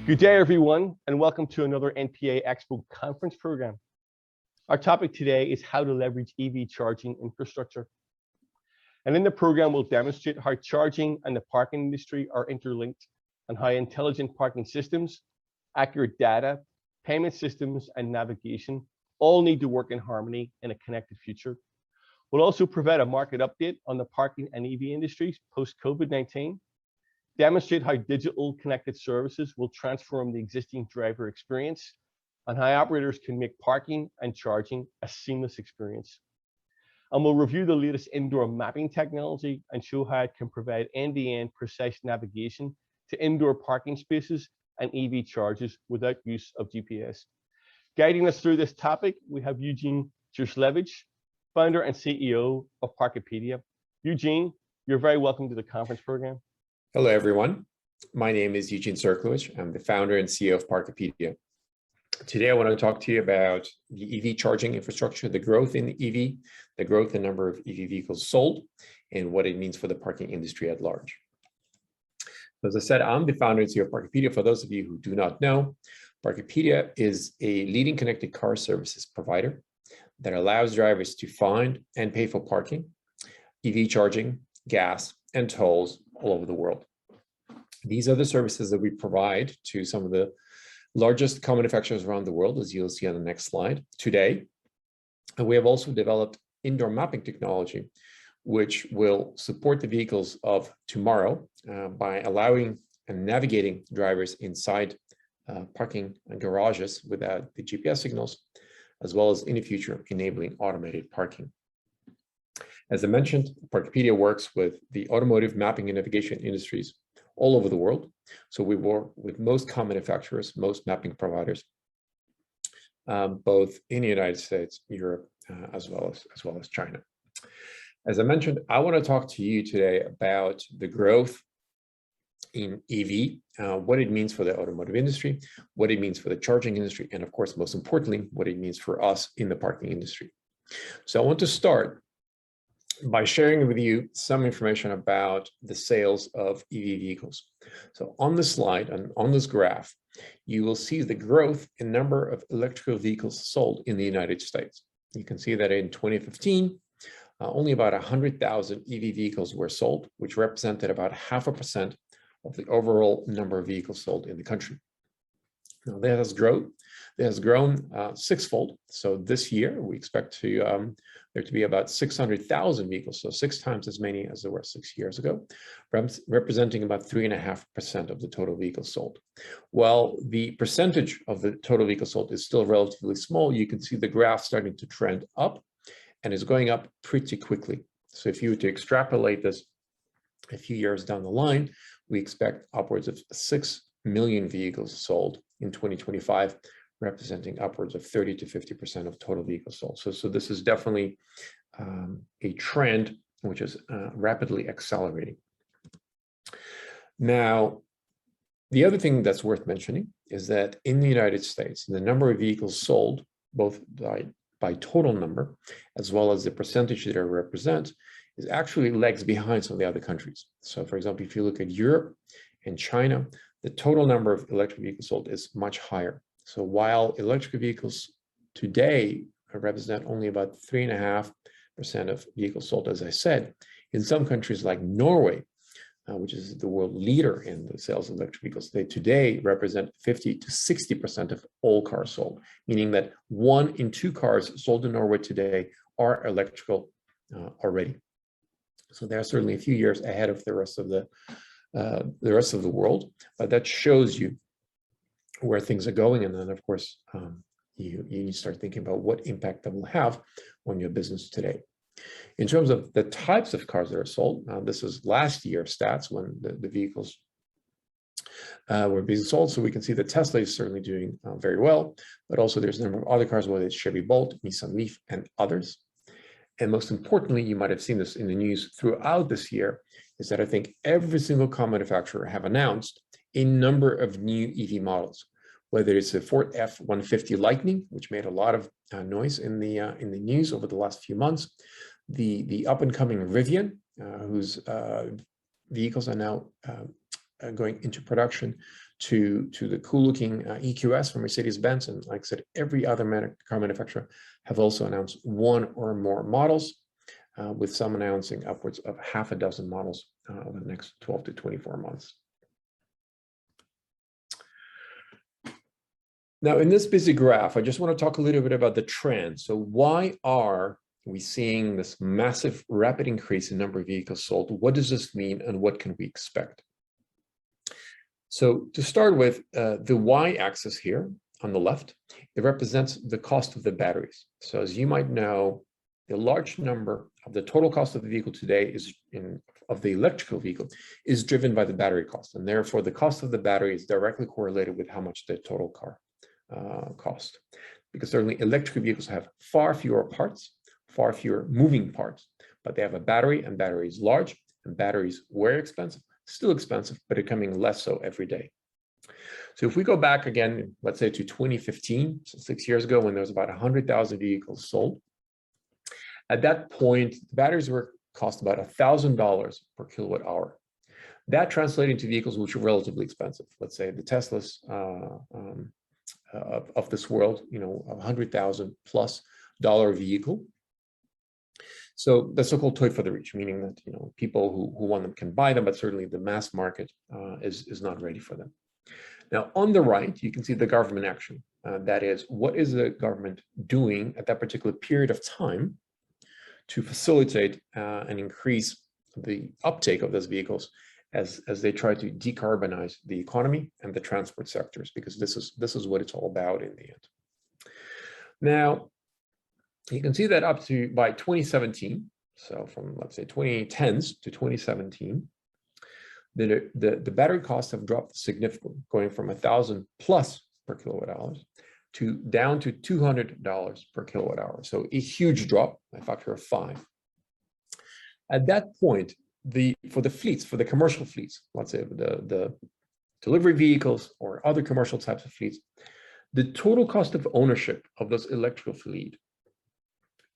Good day, everyone, and welcome to another NPA Expo conference program. Our topic today is how to leverage EV charging infrastructure. And in the program, we'll demonstrate how charging and the parking industry are interlinked and how intelligent parking systems, accurate data, payment systems, and navigation all need to work in harmony in a connected future. We'll also provide a market update on the parking and EV industries post-COVID-19, demonstrate how digital connected services will transform the existing driver experience, and how operators can make parking and charging a seamless experience. And we'll review the latest indoor mapping technology and show how it can provide end-to-end precise navigation to indoor parking spaces and EV chargers without use of GPS. Guiding us through this topic, we have Eugene Tsyrklevich, founder and CEO of Parkopedia. Eugene, you're very welcome to the conference program. Hello, everyone. My name is Eugene Tsyrklevich. I'm the founder and CEO of Parkopedia. Today, I want to talk to you about the EV charging infrastructure, the growth in the EV, the growth in number of EV vehicles sold, and what it means for the parking industry at large. As I said, I'm the founder and CEO of Parkopedia. For those of you who do not know, Parkopedia is a leading connected car services provider that allows drivers to find and pay for parking, EV charging, gas, and tolls all over the world. These are the services that we provide to some of the largest car manufacturers around the world, as you'll see on the next slide today. And we have also developed indoor mapping technology, which will support the vehicles of tomorrow by allowing and navigating drivers inside parking and garages without the GPS signals, as well as in the future enabling automated parking. As I mentioned, Parkopedia works with the automotive mapping and navigation industries all over the world. So we work with most car manufacturers, most mapping providers, both in the United States, Europe, as well as China. As I mentioned, I want to talk to you today about the growth in EV, what it means for the automotive industry, what it means for the charging industry, and of course, most importantly, what it means for us in the parking industry. So I want to start by sharing with you some information about the sales of EV vehicles. So on this slide and on this graph, you will see the growth in number of electrical vehicles sold in the United States. You can see that in 2015, only about 100,000 EV vehicles were sold, which represented about 0.5% of the overall number of vehicles sold in the country. Now that has grown sixfold. So this year we expect there to be about 600,000 vehicles, so 6 times as many as there were 6 years ago, representing about 3.5% of the total vehicles sold. While the percentage of the total vehicles sold is still relatively small, you can see the graph starting to trend up and is going up pretty quickly. So if you were to extrapolate this a few years down the line, we expect upwards of 6 million vehicles sold in 2025, representing upwards of 30 to 50% of total vehicles sold. So this is definitely a trend which is rapidly accelerating. Now, the other thing that's worth mentioning is that in the United States, the number of vehicles sold, both by total number, as well as the percentage that they represent, is actually lags behind some of the other countries. So for example, if you look at Europe and China, the total number of electric vehicles sold is much higher. So while electric vehicles today represent only about 3.5% of vehicles sold, as I said, in some countries like Norway, which is the world leader in the sales of electric vehicles, they today represent 50 to 60% of all cars sold, meaning that 1 in 2 cars sold in Norway today are electrical already. So they're certainly a few years ahead of the rest of the world, but that shows you where things are going. And then, of course, you start thinking about what impact that will have on your business today. In terms of the types of cars that are sold, this is last year's stats when the vehicles were being sold. So we can see that Tesla is certainly doing very well, but also there's a number of other cars, whether it's Chevy Bolt, Nissan Leaf, and others. And most importantly, you might have seen this in the news throughout this year, is that I think every single car manufacturer have announced a number of new EV models, whether it's a Ford F-150 Lightning, which made a lot of noise in the news over the last few months, the up-and-coming Rivian, whose vehicles are now going into production, to the cool-looking EQS from Mercedes-Benz, and like I said, every other car manufacturer have also announced one or more models, with some announcing upwards of half a dozen models over the next 12 to 24 months. Now, in this busy graph, I just want to talk a little bit about the trend. So why are we seeing this massive, rapid increase in number of vehicles sold? What does this mean, and what can we expect? So to start with, the y-axis here on the left, it represents the cost of the batteries. So as you might know, the large number of the total cost of the vehicle today of the electrical vehicle is driven by the battery cost. And therefore, the cost of the battery is directly correlated with how much the total car cost. Because certainly electric vehicles have far fewer parts, far fewer moving parts, but they have a battery, and battery is large, and batteries were expensive, still expensive, but becoming less so every day. So if we go back again, let's say to 2015, so 6 years ago, when there was about 100,000 vehicles sold, at that point, the batteries cost about $1,000 per kilowatt hour. That translated into vehicles which are relatively expensive. Let's say the Teslas of this world, $100,000+ vehicle. So the so-called toy for the rich, meaning that people who want them can buy them, but certainly the mass market is not ready for them. Now, on the right, you can see the government action. That is, what is the government doing at that particular period of time to facilitate and increase the uptake of those vehicles as they try to decarbonize the economy and the transport sectors, because this is what it's all about in the end. Now, you can see that up to by 2017, so from let's say 2010s to 2017, the battery costs have dropped significantly, going from $1,000+ per kilowatt hours to down to $200 per kilowatt hour. So a huge drop, a factor of 5. At that point, for the fleets, for the commercial fleets, let's say the delivery vehicles or other commercial types of fleets, the total cost of ownership of those electrical fleet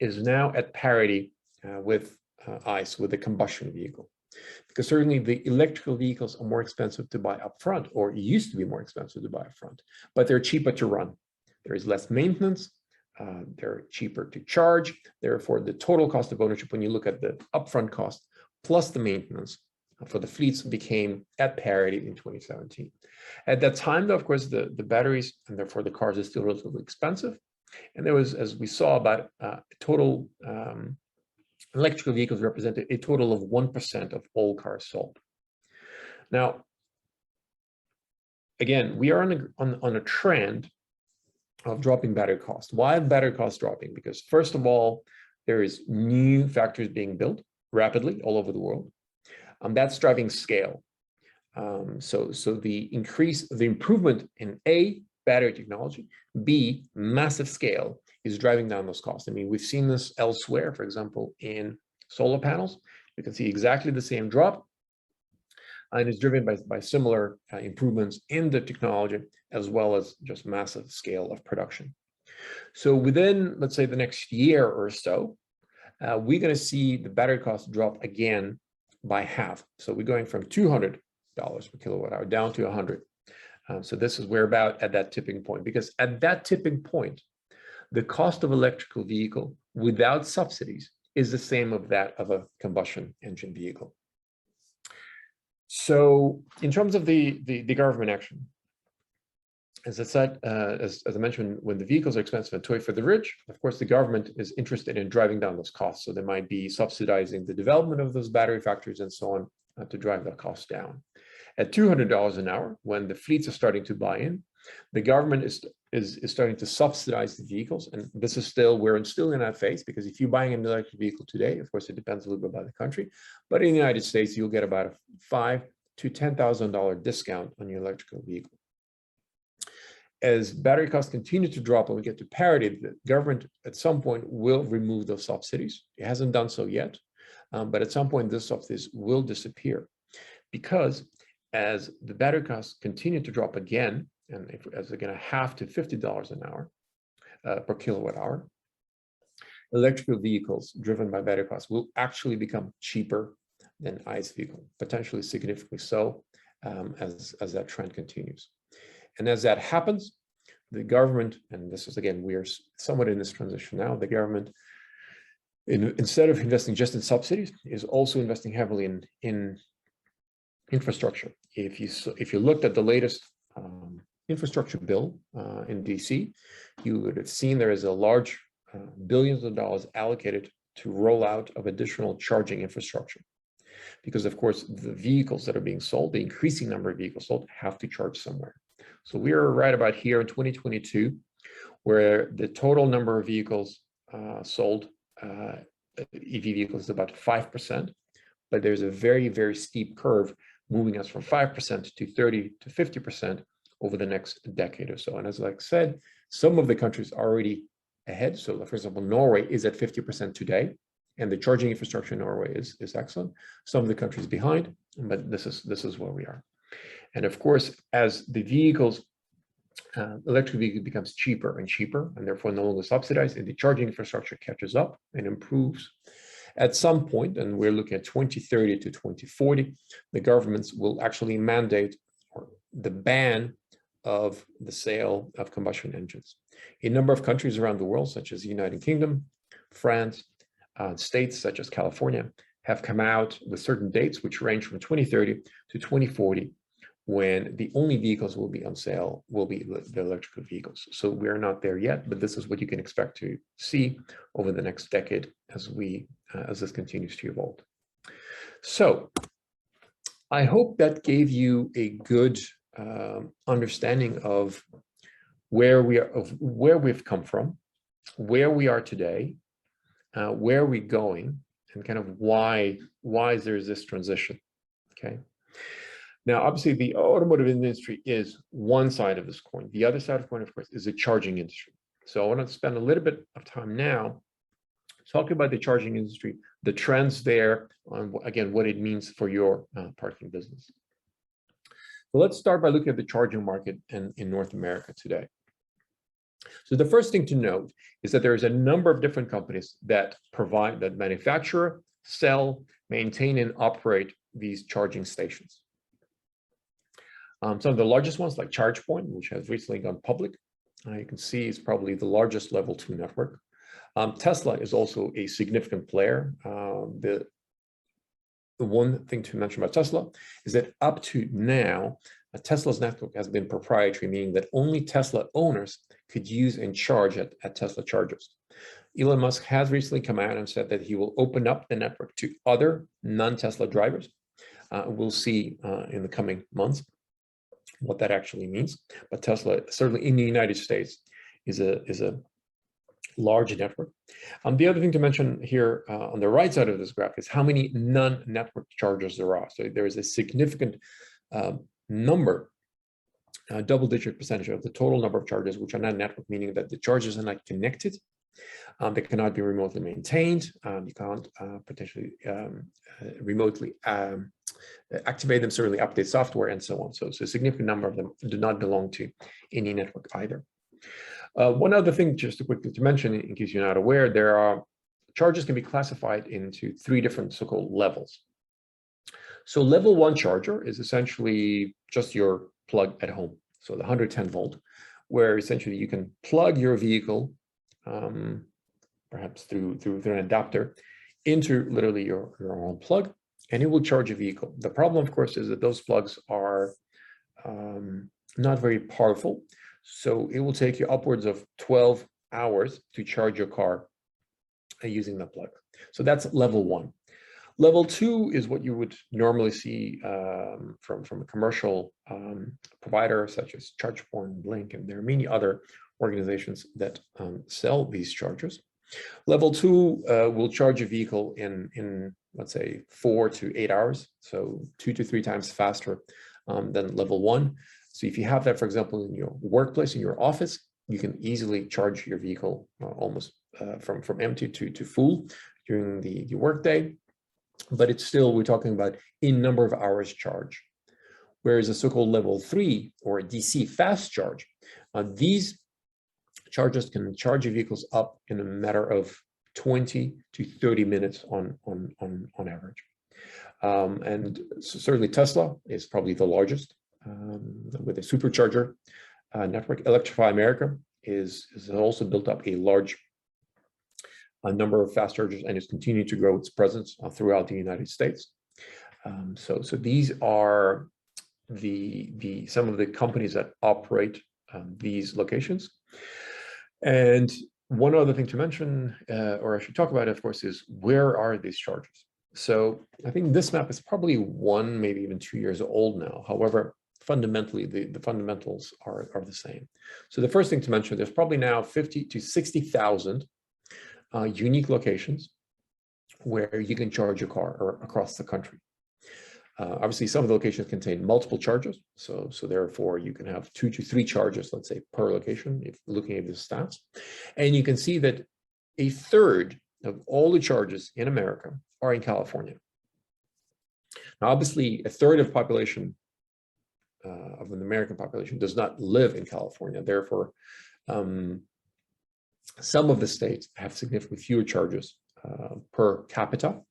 is now at parity with ICE, with the combustion vehicle. Because certainly the electrical vehicles are more expensive to buy upfront, or used to be more expensive to buy upfront, but they're cheaper to run. There is less maintenance, they're cheaper to charge. Therefore, the total cost of ownership, when you look at the upfront cost plus the maintenance for the fleets, became at parity in 2017. At that time, though, of course, the batteries and therefore the cars are still relatively expensive. And there was, as we saw, about total electrical vehicles represented a total of 1% of all cars sold. Now, again, we are on a trend of dropping battery costs. Why are battery costs dropping? Because first of all, there is new factories being built rapidly all over the world. That's driving scale. So the improvement in A, battery technology, B, massive scale, is driving down those costs. I mean, we've seen this elsewhere, for example, in solar panels. You can see exactly the same drop, and it's driven by similar improvements in the technology, as well as just massive scale of production. So within, let's say, the next year or so, we're going to see the battery cost drop again by half. So we're going from $200 per kilowatt hour down to $100. So this is we're about at that tipping point, because at that tipping point, the cost of electrical vehicle without subsidies is the same of that of a combustion engine vehicle. So in terms of the government action, as I said, as I mentioned, when the vehicles are expensive and toy for the rich, of course, the government is interested in driving down those costs. So they might be subsidizing the development of those battery factories and so on to drive the cost down. At $200 an hour, when the fleets are starting to buy in, the government is starting to subsidize the vehicles. And this is we're still in that phase, because if you're buying an electric vehicle today, of course, it depends a little bit by the country, but in the United States, you'll get about a $5,000 to $10,000 discount on your electrical vehicle. As battery costs continue to drop and we get to parity, the government at some point will remove those subsidies. It hasn't done so yet, but at some point, those subsidies will disappear, because as the battery costs continue to drop again, and as they're going to half to $50 an hour per kilowatt hour, electrical vehicles driven by battery costs will actually become cheaper than ICE vehicle, potentially significantly so, as that trend continues. And as that happens, the government, and this is again, we are somewhat in this transition now, the government, instead of investing just in subsidies, is also investing heavily in infrastructure. If you looked at the latest infrastructure bill in DC, you would have seen there is a large billions of dollars allocated to roll out of additional charging infrastructure. Because of course, the vehicles that are being sold, the increasing number of vehicles sold, have to charge somewhere. So we are right about here in 2022, where the total number of vehicles sold, EV vehicles, is about 5%, but there's a very, very steep curve moving us from 5% to 30 to 50% over the next decade or so. And as I said, some of the countries are already ahead. So for example, Norway is at 50% today, and the charging infrastructure in Norway is excellent. Some of the countries behind, but this is where we are. And of course, as the vehicles, electric vehicle becomes cheaper and cheaper, and therefore no longer subsidized, and the charging infrastructure catches up and improves. At some point, and we're looking at 2030 to 2040, the governments will actually mandate the ban of the sale of combustion engines. A number of countries around the world, such as the United Kingdom, France, states such as California, have come out with certain dates which range from 2030 to 2040, when the only vehicles will be on sale will be the electrical vehicles. So we're not there yet, but this is what you can expect to see over the next decade as this continues to evolve. So I hope that gave you a good understanding of where we are, of where we've come from, where we are today, where we're going, and kind of why there's this transition. Okay. Now, obviously, the automotive industry is one side of this coin. The other side of the coin, of course, is the charging industry. So I want to spend a little bit of time now talking about the charging industry, the trends there, on again, what it means for your parking business. So let's start by looking at the charging market in North America today. So the first thing to note is that there's a number of different companies that manufacture, sell, maintain, and operate these charging stations. Some of the largest ones, like ChargePoint, which has recently gone public, you can see is probably the largest level 2 network. Tesla is also a significant player. The one thing to mention about Tesla is that up to now, Tesla's network has been proprietary, meaning that only Tesla owners could use and charge at Tesla chargers. Elon Musk has recently come out and said that he will open up the network to other non-Tesla drivers. We'll see in the coming months what that actually means. But Tesla, certainly in the United States, is a large network. The other thing to mention here on the right side of this graph is how many non-network chargers there are. So there is a significant number, double-digit percentage of the total number of chargers which are not network, meaning that the chargers are not connected. They cannot be remotely maintained. You can't potentially remotely activate them, certainly update software, and so on. So a significant number of them do not belong to any network either. One other thing, just to quickly to mention, in case you're not aware, chargers can be classified into 3 different so-called levels. So level 1 charger is essentially just your plug at home. So the 110 volt, where essentially you can plug your vehicle, perhaps through an adapter, into literally your own plug, and it will charge a vehicle. The problem, of course, is that those plugs are not very powerful. So it will take you upwards of 12 hours to charge your car using the plug. So that's level 1. Level 2 is what you would normally see from a commercial provider such as ChargePoint, Blink, and there are many other organizations that sell these chargers. Level 2 will charge a vehicle in let's say 4 to 8 hours, so 2 to 3 times faster than level 1. So if you have that, for example, in your workplace, in your office, you can easily charge your vehicle almost from empty to full during the workday. But it's still, we're talking about a number of hours charge. Whereas a so-called level 3 or a DC fast charge, these chargers can charge your vehicles up in a matter of 20 to 30 minutes on average. And certainly Tesla is probably the largest with a supercharger network. Electrify America has also built up a large number of fast chargers and is continuing to grow its presence throughout the United States. So these are some of the companies that operate these locations. And one other thing to mention, or I should talk about, of course, is where are these chargers? So I think this map is probably 1, maybe even 2 years old now. However, fundamentally, the fundamentals are the same. So the first thing to mention, there's probably now 50 to 60,000 unique locations where you can charge your car across the country. Obviously, some of the locations contain multiple chargers, so therefore you can have 2 to 3 chargers, let's say, per location, if looking at the stats. And you can see that a third of all the chargers in America are in California. Now, obviously, a third of population, of an American population, does not live in California. Therefore, some of the states have significantly fewer chargers per capita.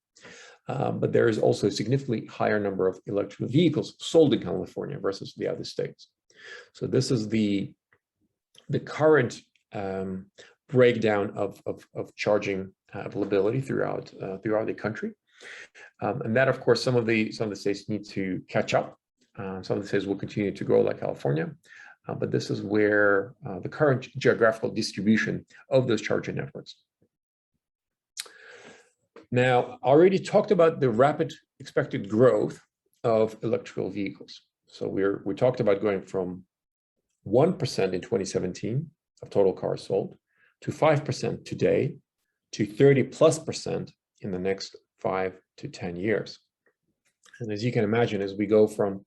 But there is also a significantly higher number of electric vehicles sold in California versus the other states. So this is the current breakdown of charging availability throughout the country, and that, of course, some of the states need to catch up. Some of the states will continue to grow, like California, but this is where the current geographical distribution of those charging networks. Now, I already talked about the rapid expected growth of electrical vehicles. So we talked about going from 1% in 2017 of total cars sold to 5% today to 30+% in the next 5 to 10 years. And as you can imagine, as we go from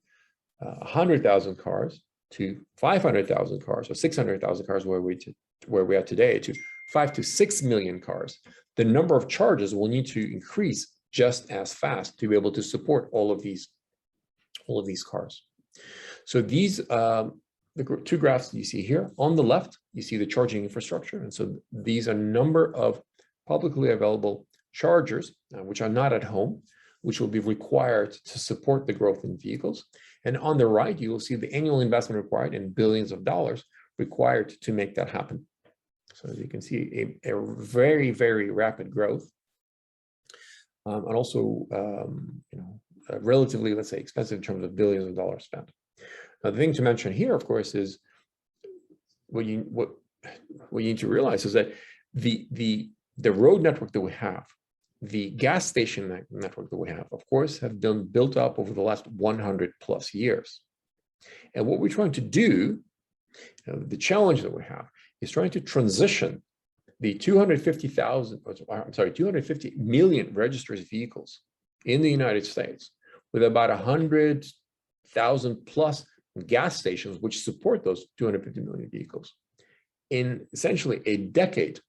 100,000 cars to 500,000 cars or 600,000 cars where we are today to 5 to 6 million cars, the number of chargers will need to increase just as fast to be able to support all of these cars. So these the 2 graphs you see here on the left, you see the charging infrastructure, and so these are number of publicly available chargers which are not at home, which will be required to support the growth in vehicles. And on the right, you will see the annual investment required in billions of dollars required to make that happen. So as you can see, a very, very rapid growth, and also, relatively, let's say, expensive in terms of billions of dollars spent. Now, the thing to mention here, of course, is what you need to realize is that the road network that we have, the gas station network that we have, of course, have been built up over the last 100+ years. And what we're trying to do, the challenge that we have, is trying to transition the 250 million registered vehicles in the United States with about 100,000+ gas stations which support those 250 million vehicles in essentially a decade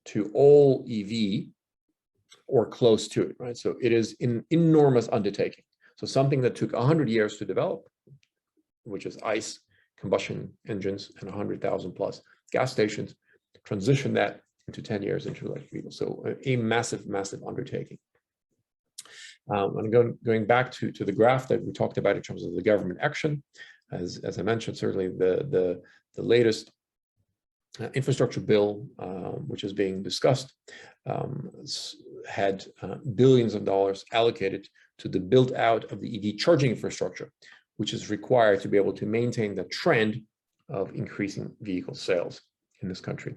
to all EV or close to it, right? So it is an enormous undertaking. So something that took 100 years to develop, which is ICE combustion engines and 100,000+ gas stations, transition that into 10 years into electric vehicles. So a massive, massive undertaking. And going back to the graph that we talked about in terms of the government action, as I mentioned, certainly the latest infrastructure bill, which is being discussed, had billions of dollars allocated to the build out of the EV charging infrastructure, which is required to be able to maintain the trend of increasing vehicle sales in this country.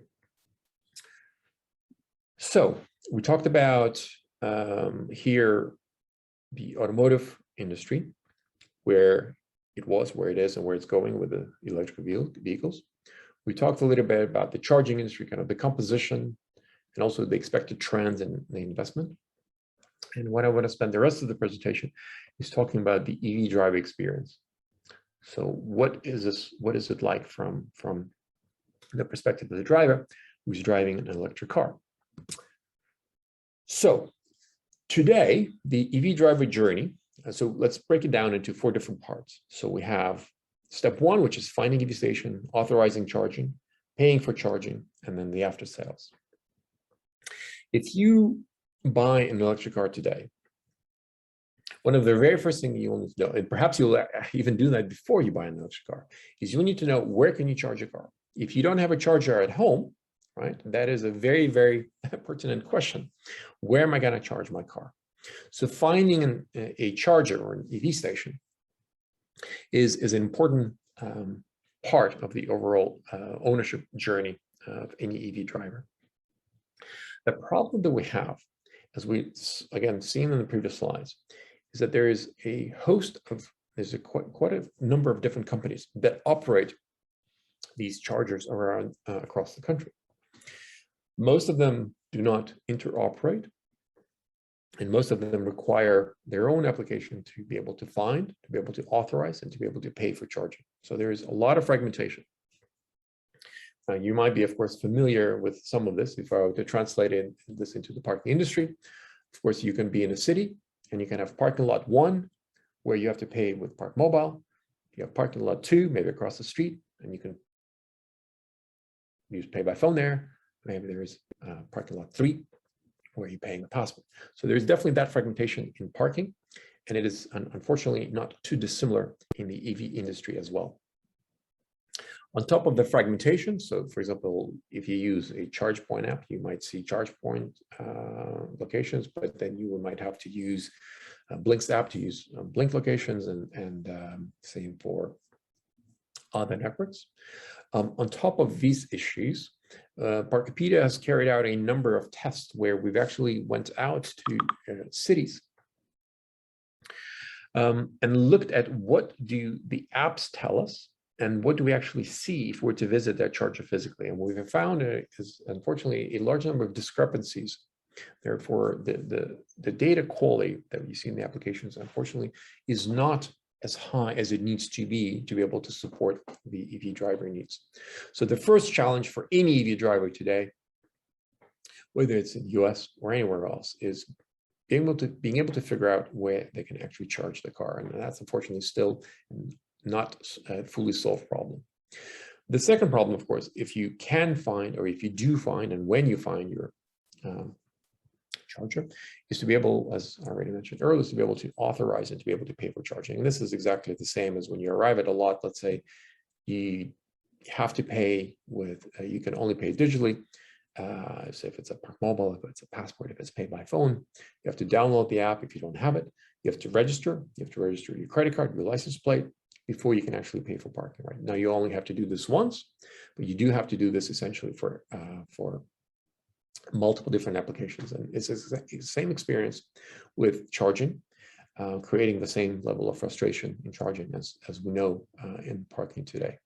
So we talked about here the automotive industry, where it was, where it is, and where it's going with the electric vehicles. We talked a little bit about the charging industry, kind of the composition, and also the expected trends in the investment. And what I want to spend the rest of the presentation is talking about the EV drive experience. So what is this? What is it like from the perspective of the driver who's driving an electric car? So today, the EV driver journey, so let's break it down into 4 different parts. So we have step 1, which is finding EV station, authorizing charging, paying for charging, and then the after sales. If you buy an electric car today, One of the very first things you'll need to know, and perhaps you'll even do that before you buy an electric car, is you'll need to know where can you charge your car. If you don't have a charger at home, right, that is a very, very pertinent question. Where am I going to charge my car? So finding a charger or an EV station is an important part of the overall ownership journey of any EV driver. The problem that we have, as we again seen in the previous slides, is that there is a host of, there's quite a number of different companies that operate these chargers around across the country. Most of them do not interoperate, and most of them require their own application to be able to find, to be able to authorize, and to be able to pay for charging. So there is a lot of fragmentation. You might be, of course, familiar with some of this. If I were to translate this into the parking industry, of course, you can be in a city and you can have parking lot 1, where you have to pay with Park Mobile. You have parking lot 2, maybe across the street, and you can use pay by phone there. Maybe there is parking lot 3, where you're paying a passport. So there's definitely that fragmentation in parking, and it is unfortunately not too dissimilar in the EV industry as well. On top of the fragmentation, so for example, if you use a charge point app, you might see charge point locations, but then you might have to use Blink's app to use Blink locations, and same for other networks. On top of these issues, Parkopedia has carried out a number of tests where we've actually went out to cities and looked at what do the apps tell us and what do we actually see if we're to visit that charger physically. And what we've found is unfortunately a large number of discrepancies. Therefore, the data quality that you see in the applications, unfortunately, is not as high as it needs to be able to support the EV driver needs. So the first challenge for any EV driver today, whether it's in the US or anywhere else, is being able to figure out where they can actually charge the car. And that's unfortunately still not a fully solved problem. The second problem, of course, if you can find, or if you do find, and when you find your charger, is to be able, as I already mentioned earlier, is to be able to authorize and to be able to pay for charging. And this is exactly the same as when you arrive at a lot. Let's say you have to pay with, you can only pay digitally. So if it's a Park Mobile, if it's a passport, if it's paid by phone, you have to download the app. If you don't have it, you have to register. You have to register your credit card, your license plate, before you can actually pay for parking. Right now, you only have to do this once, but you do have to do this essentially for multiple different applications. And it's the same experience with charging, creating the same level of frustration in charging as we know in parking today.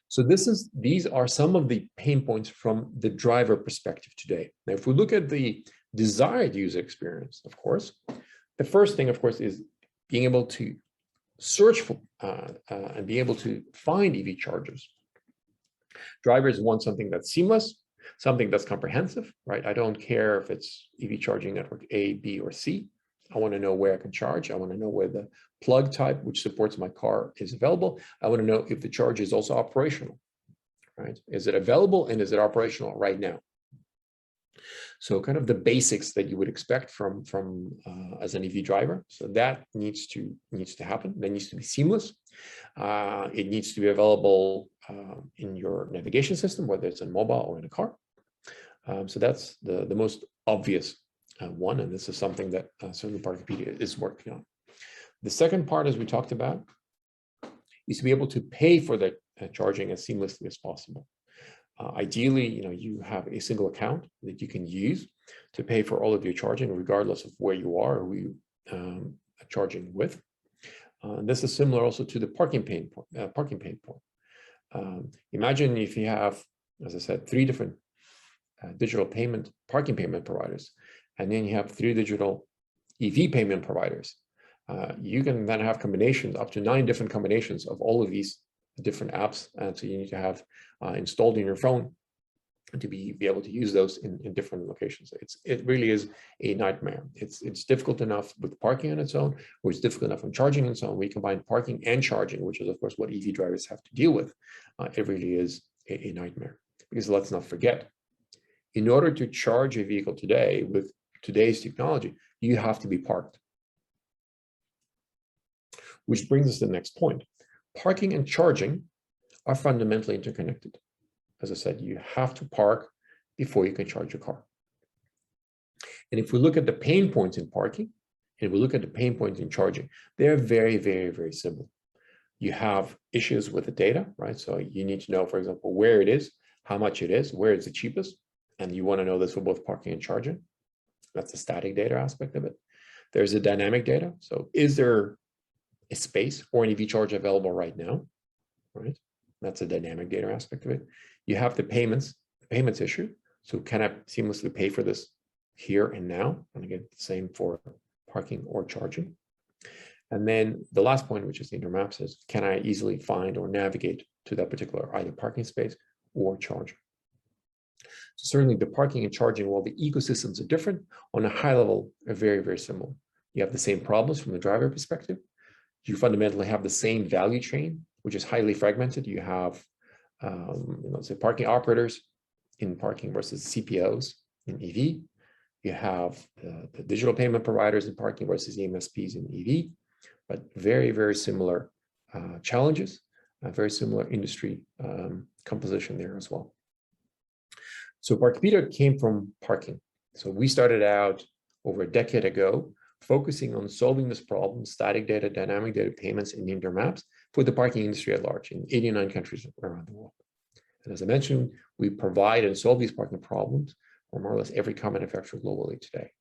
So these are some of the pain points from the driver perspective today. Now, if we look at the desired user experience, of course, the first thing, of course, is being able to search for and be able to find EV chargers. Drivers want something that's seamless, something that's comprehensive, right? I don't care if it's EV charging network A, B, or C. I want to know where I can charge. I want to know where the plug type, which supports my car, is available. I want to know if the charge is also operational, right? Is it available and is it operational right now? So kind of the basics that you would expect from as an EV driver. So that needs to happen. That needs to be seamless. It needs to be available in your navigation system, whether it's in mobile or in a car. So that's the most obvious one, and this is something that certainly Parkopedia is working on. The second part, as we talked about, is to be able to pay for the charging as seamlessly as possible. Ideally, you have a single account that you can use to pay for all of your charging, regardless of where you are or who you are charging with. This is similar also to the parking pain point. Imagine if you have, as I said, 3 different digital parking payment providers, and then you have 3 digital EV payment providers. You can then have combinations, up to 9 different combinations of all of these different apps, and so you need to have installed in your phone to be able to use those in different locations. It really is a nightmare. It's difficult enough with parking on its own, or it's difficult enough on charging on its own. We combine parking and charging, which is of course what EV drivers have to deal with. It really is a nightmare, because let's not forget, in order to charge a vehicle today with today's technology, you have to be parked. which brings us to the next point. Parking and charging are fundamentally interconnected. As I said, you have to park before you can charge your car. And if we look at the pain points in parking, and we look at the pain points in charging, they're very, very, very similar. You have issues with the data, right? So you need to know, for example, where it is, how much it is, where it's the cheapest. And you want to know this for both parking and charging. That's the static data aspect of it. There's a dynamic data. So is there a space or an EV charge available right now, right? That's a dynamic data aspect of it. You have the payments issue. So can I seamlessly pay for this here and now? And again, the same for parking or charging. And then the last point, which is the intermaps, is can I easily find or navigate to that particular either parking space or charger? So certainly the parking and charging, while the ecosystems are different, on a high level are very, very similar. You have the same problems from the driver perspective. You fundamentally have the same value chain, which is highly fragmented. You have, say parking operators in parking versus CPOs in EV. You have the digital payment providers in parking versus EMSPs in EV, but very, very similar challenges, very similar industry composition there as well. So Parkopedia came from parking. So we started out over a decade ago, focusing on solving this problem, static data, dynamic data payments, and intermaps for the parking industry at large in 89 countries around the world. And as I mentioned, we provide and solve these parking problems for more or less every car manufacturer globally today.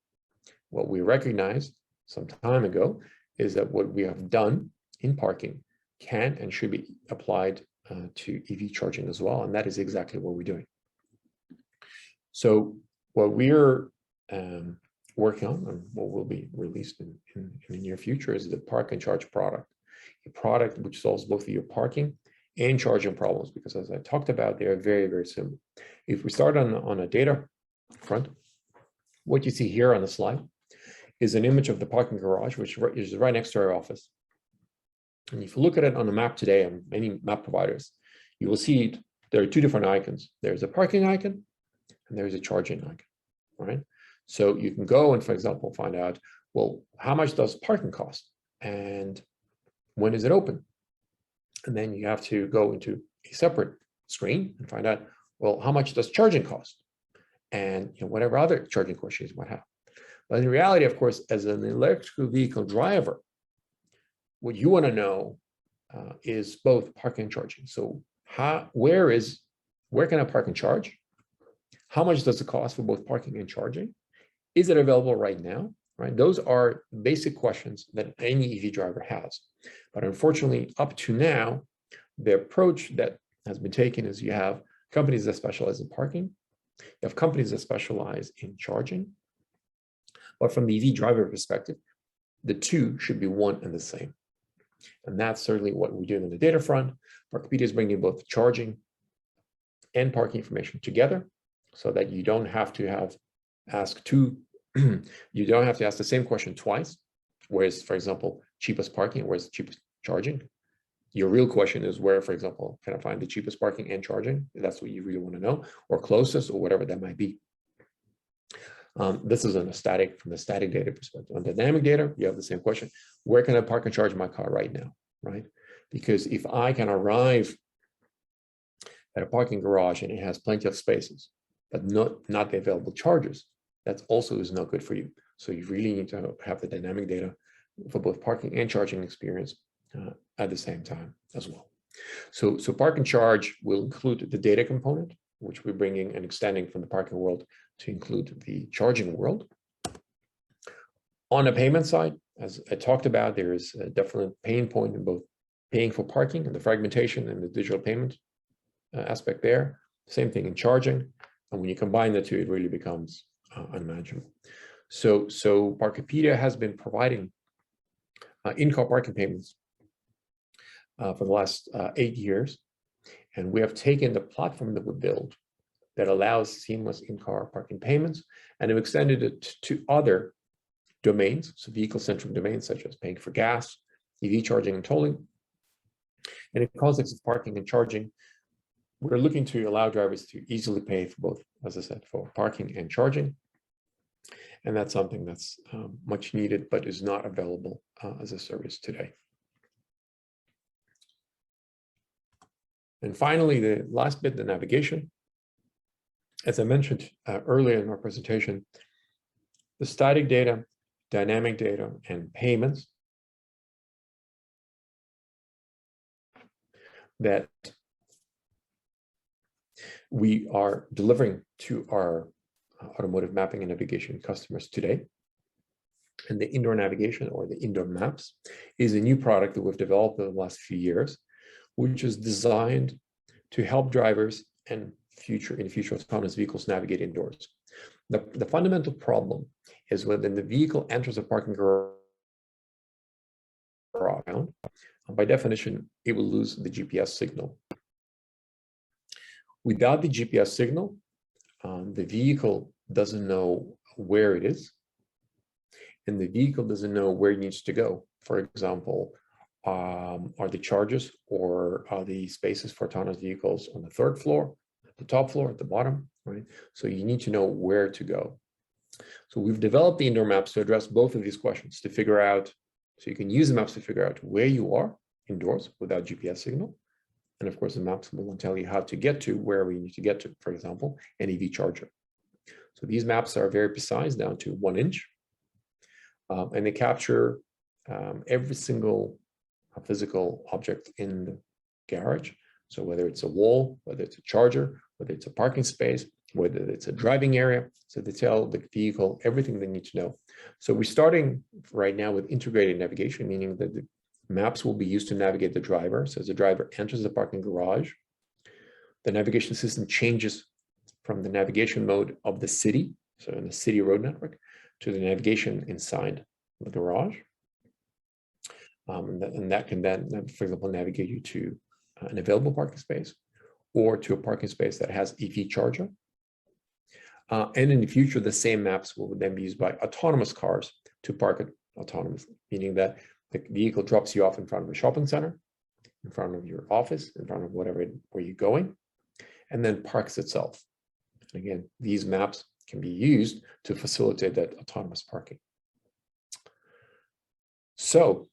What we recognized some time ago is that what we have done in parking can and should be applied to EV charging as well. And that is exactly what we're doing. So what we're working on and what will be released in the near future is the Park and Charge product, a product which solves both your parking and charging problems, because as I talked about, they are very, very similar. If we start on a data front, what you see here on the slide is an image of the parking garage, which is right next to our office. And if you look at it on the map today on many map providers, you will see there are two different icons. There's a parking icon and there's a charging icon, right? So you can go and, for example, find out, well, how much does parking cost? And when is it open? And then you have to go into a separate screen and find out, well, how much does charging cost? And whatever other charging questions you might have. But in reality, of course, as an electrical vehicle driver, what you want to know is both parking and charging. So where can I park and charge? How much does it cost for both parking and charging? Is it available right now? Right? Those are basic questions that any EV driver has. But unfortunately, up to now, the approach that has been taken is you have companies that specialize in parking, you have companies that specialize in charging. But from the EV driver perspective, the two should be one and the same. And that's certainly what we're doing on the data front. Parkopedia is bringing both charging and parking information together so that you don't have to ask the same question twice. Whereas, for example, cheapest parking, where's cheapest charging? Your real question is where, for example, can I find the cheapest parking and charging? That's what you really want to know, or closest, or whatever that might be. This is from the static data perspective. On dynamic data, you have the same question. Where can I park and charge my car right now, right? Because if I can arrive at a parking garage and it has plenty of spaces, but not the available chargers, that also is not good for you. So you really need to have the dynamic data for both parking and charging experience at the same time as well. So Park and Charge will include the data component, which we're bringing and extending from the parking world to include the charging world. On the payment side, as I talked about, there is a definite pain point in both paying for parking and the fragmentation and the digital payment aspect there. Same thing in charging. And when you combine the two, it really becomes unmanageable. So Parkopedia has been providing in-car parking payments for the last 8 years. And we have taken the platform that we built that allows seamless in-car parking payments, and have extended it to other domains, so vehicle-centric domains such as paying for gas, EV charging and tolling. And in the context of parking and charging, we're looking to allow drivers to easily pay for both, as I said, for parking and charging. And that's something that's much needed, but is not available as a service today. And finally, the last bit, the navigation. As I mentioned earlier in our presentation, the static data, dynamic data, and payments that we are delivering to our automotive mapping and navigation customers today. And the indoor navigation, or the indoor maps, is a new product that we've developed in the last few years, which is designed to help drivers and future autonomous vehicles navigate indoors. The fundamental problem is when the vehicle enters a parking garage, by definition, it will lose the GPS signal. Without the GPS signal, the vehicle doesn't know where it is, and the vehicle doesn't know where it needs to go. For example, are the chargers or are the spaces for autonomous vehicles on the third floor, at the top floor, at the bottom, right? So you need to know where to go. So we've developed the indoor maps to address both of these questions, to figure out, so you can use the maps to figure out where you are indoors without GPS signal. And of course, the maps will tell you how to get to wherever you need to get to, for example, an EV charger. So these maps are very precise, down to 1 inch. And they capture every single physical object in the garage. So whether it's a wall, whether it's a charger, whether it's a parking space, whether it's a driving area. So they tell the vehicle everything they need to know. So we're starting right now with integrated navigation, meaning that the maps will be used to navigate the driver. So as the driver enters the parking garage, the navigation system changes from the navigation mode of the city, so in the city road network, to the navigation inside the garage. And that can then, for example, navigate you to an available parking space or to a parking space that has EV charger. And in the future, the same maps will then be used by autonomous cars to park it autonomously, meaning that the vehicle drops you off in front of a shopping center, in front of your office, in front of where you're going, and then parks itself. And again, these maps can be used to facilitate that autonomous parking. So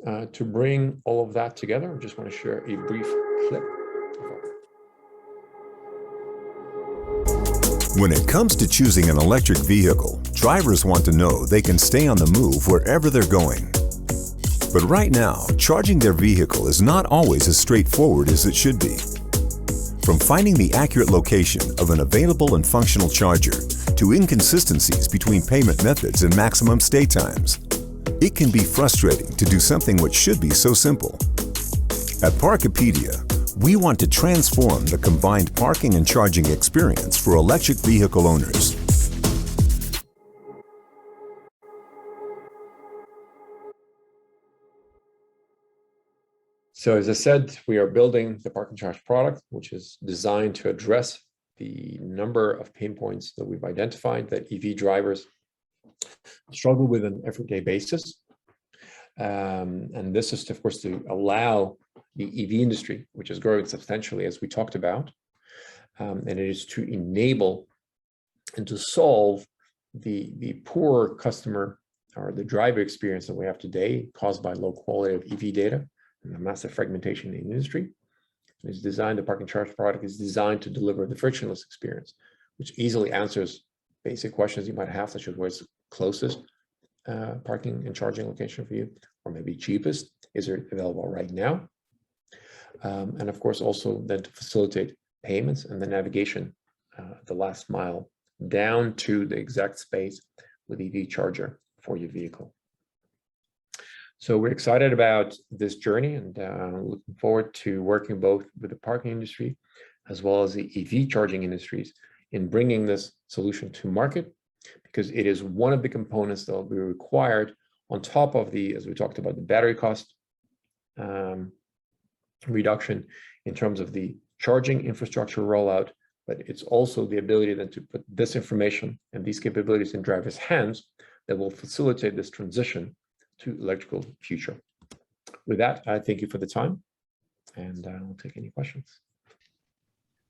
to bring all of that together, I just want to share a brief clip. When it comes to choosing an electric vehicle, drivers want to know they can stay on the move wherever they're going. But right now, charging their vehicle is not always as straightforward as it should be. From finding the accurate location of an available and functional charger to inconsistencies between payment methods and maximum stay times, it can be frustrating to do something which should be so simple. At Parkopedia, we want to transform the combined parking and charging experience for electric vehicle owners. So as I said, we are building the Park and Charge product, which is designed to address the number of pain points that we've identified that EV drivers struggle with on an everyday basis. And this is, of course, to allow the EV industry, which is growing substantially, as we talked about, and it is to enable and to solve the poor customer or the driver experience that we have today, caused by low quality of EV data and the massive fragmentation in the industry. It's designed, the Park and Charge product is designed to deliver the frictionless experience, which easily answers basic questions you might have, such as where's the closest parking and charging location for you, or maybe cheapest, is it available right now? And of course, also then to facilitate payments and the navigation, the last mile down to the exact space with EV charger for your vehicle. So we're excited about this journey and looking forward to working both with the parking industry as well as the EV charging industries in bringing this solution to market, because it is one of the components that will be required on top of the, as we talked about, the battery cost reduction in terms of the charging infrastructure rollout, but it's also the ability then to put this information and these capabilities in drivers' hands that will facilitate this transition to electrical future. With that, I thank you for the time, and I'll take any questions.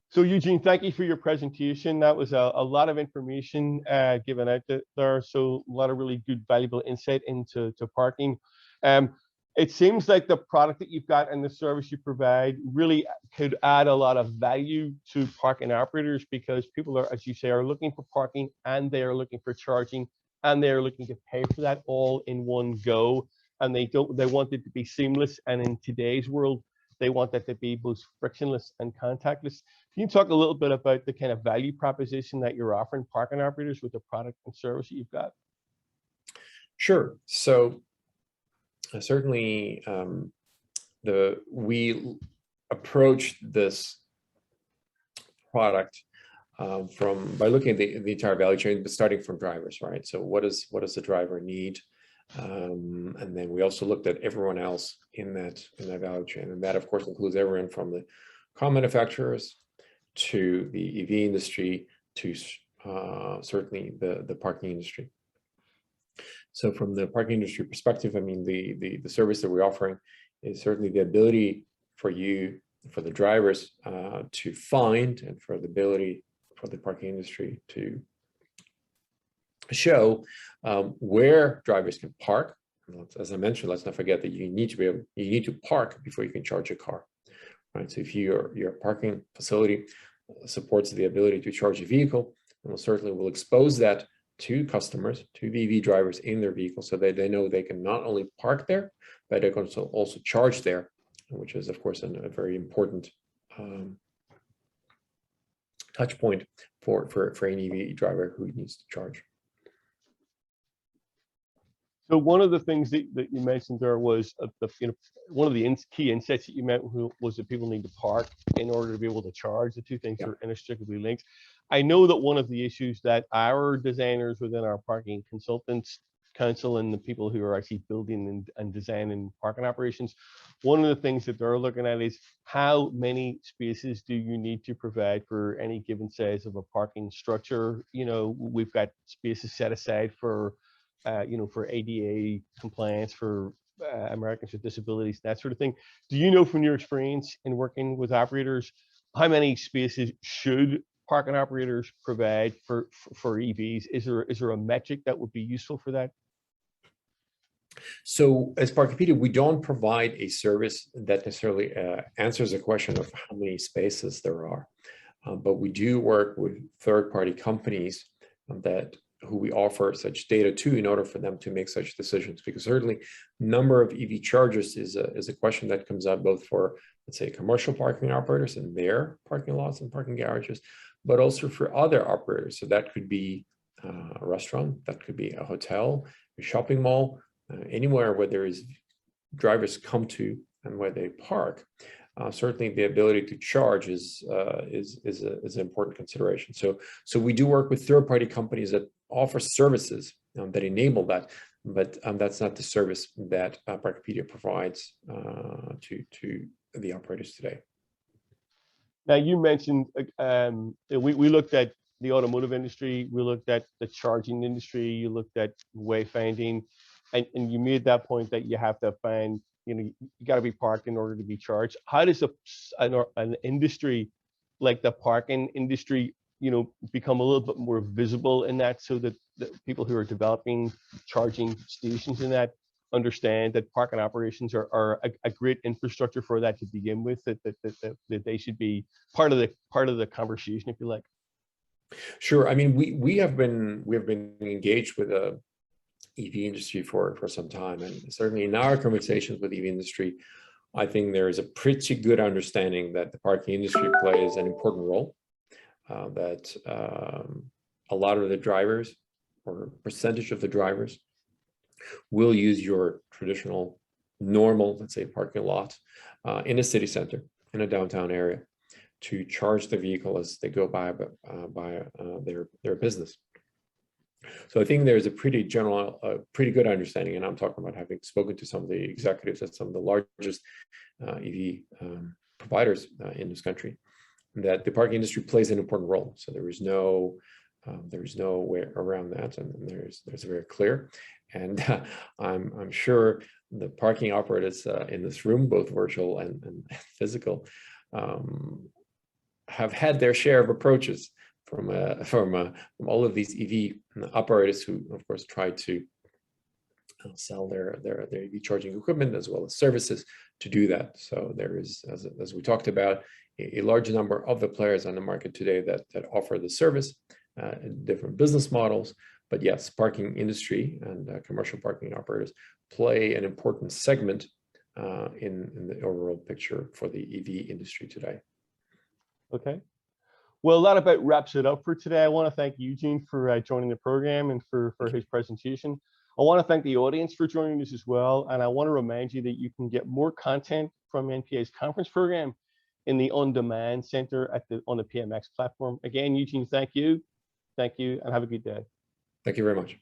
So Eugene, thank you for your presentation. That was a lot of information given out there. So a lot of really good, valuable insight into parking. it seems like the product that you've got and the service you provide really could add a lot of value to parking operators, because people are, as you say, are looking for parking, and they are looking for charging, and they're looking to pay for that all in one go. And they want it to be seamless. And in today's world, they want that to be both frictionless and contactless. Can you talk a little bit about the kind of value proposition that you're offering parking operators with the product and service that you've got? Sure. So certainly we approached this product by looking at the entire value chain, but starting from drivers, right? So what does the driver need? And then we also looked at everyone else in that value chain, and that of course includes everyone from the car manufacturers to the EV industry to certainly the parking industry. So from the parking industry perspective, I mean, the service that we're offering is certainly the ability for the drivers to find, and for the ability for the parking industry to show where drivers can park. As I mentioned, let's not forget that you need to park before you can charge your car, right? So if your parking facility supports the ability to charge a vehicle, and we'll certainly will expose that to customers, to the EV drivers in their vehicle, so that they know they can not only park there, but they can also charge there, which is of course a very important touch point for an EV driver who needs to charge. So one of the things that you mentioned there was one of the key insights that you meant was that people need to park in order to be able to charge. The two things are inextricably linked. I know that one of the issues that our designers within our parking consultants council and the people who are actually building and designing parking operations, one of the things that they're looking at is how many spaces do you need to provide for any given size of a parking structure. We've got spaces set aside for for ADA compliance, for Americans with disabilities, that sort of thing. Do you know from your experience in working with operators, how many spaces should parking operators provide for EVs? Is there a metric that would be useful for that? So as Parkopedia, we don't provide a service that necessarily answers the question of how many spaces there are, but we do work with third-party companies who we offer such data to in order for them to make such decisions, because certainly number of EV chargers is a question that comes up both for, let's say, commercial parking operators in their parking lots and parking garages, but also for other operators. So that could be a restaurant, that could be a hotel, a shopping mall, anywhere where there is drivers come to and where they park. Certainly the ability to charge is an important consideration. So we do work with third-party companies that offer services that enable that, but that's not the service that Parkopedia provides to the operators today. Now you mentioned we looked at the automotive industry, we looked at the charging industry, you looked at wayfinding, and you made that point that you have to find, you got to be parked in order to be charged. How does an industry like the parking industry, become a little bit more visible in that, so that the people who are developing charging stations in that understand that parking operations are a great infrastructure for that to begin with, that they should be part of the conversation, if you like? Sure. I mean, we have been engaged with the EV industry for some time, and certainly in our conversations with the EV industry, I think there is a pretty good understanding that the parking industry plays an important role, that a lot of the drivers, or percentage of the drivers, will use your traditional normal, let's say, parking lot in a city center, in a downtown area, to charge the vehicle as they go by their business. So I think there's a pretty good understanding, and I'm talking about having spoken to some of the executives at some of the largest EV providers in this country, that the parking industry plays an important role. So there is no way around that, and there's very clear. And I'm sure the parking operators in this room, both virtual and physical, have had their share of approaches from all of these EV operators who, of course, try to sell their EV charging equipment as well as services to do that. So there is, as we talked about, a large number of the players on the market today that offer the service, different business models. But yes, parking industry and commercial parking operators play an important segment in the overall picture for the EV industry today. Okay. Well, that about wraps it up for today. I want to thank Eugene for joining the program and for his presentation. I want to thank the audience for joining us as well. And I want to remind you that you can get more content from NPA's conference program in the on-demand center on the PMX platform. Again, Eugene, thank you, and have a good day. Thank you very much.